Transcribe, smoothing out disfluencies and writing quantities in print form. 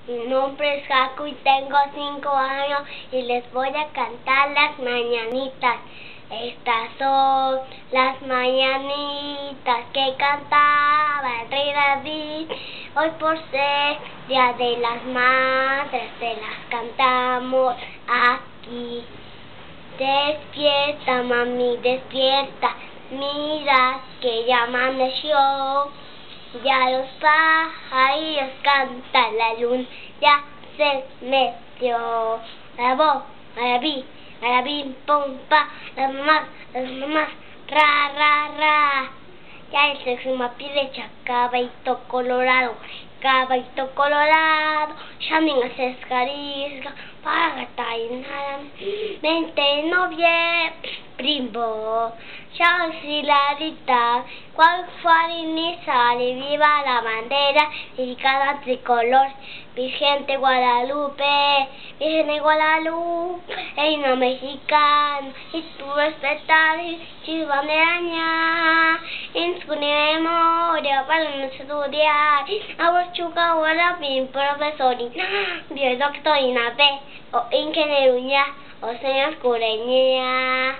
Mi nombre es Jaco y tengo 5 años y les voy a cantar las mañanitas. Estas son las mañanitas que cantaba el rey David. Hoy por ser Día de las Madres te las cantamos aquí. Despierta, mami, despierta, mira que ya amaneció. Ya los pajarillos cantan, la luna ya se metió. Alabí, pum, pa, las mamás, ra, ra. Ya el sexo pide caballito colorado, llamen a Cescarisca para nada. 20 de noviembre, primo, chao Silarita, cual farinizar y viva la bandera y cada tricolor, Virgen de Guadalupe, reina mexicana, y tu respetar y bandera en su memoria para no estudiar, ahora chuca, ahora bien profesorina, bien doctorina, o ingeniero o señor cureña.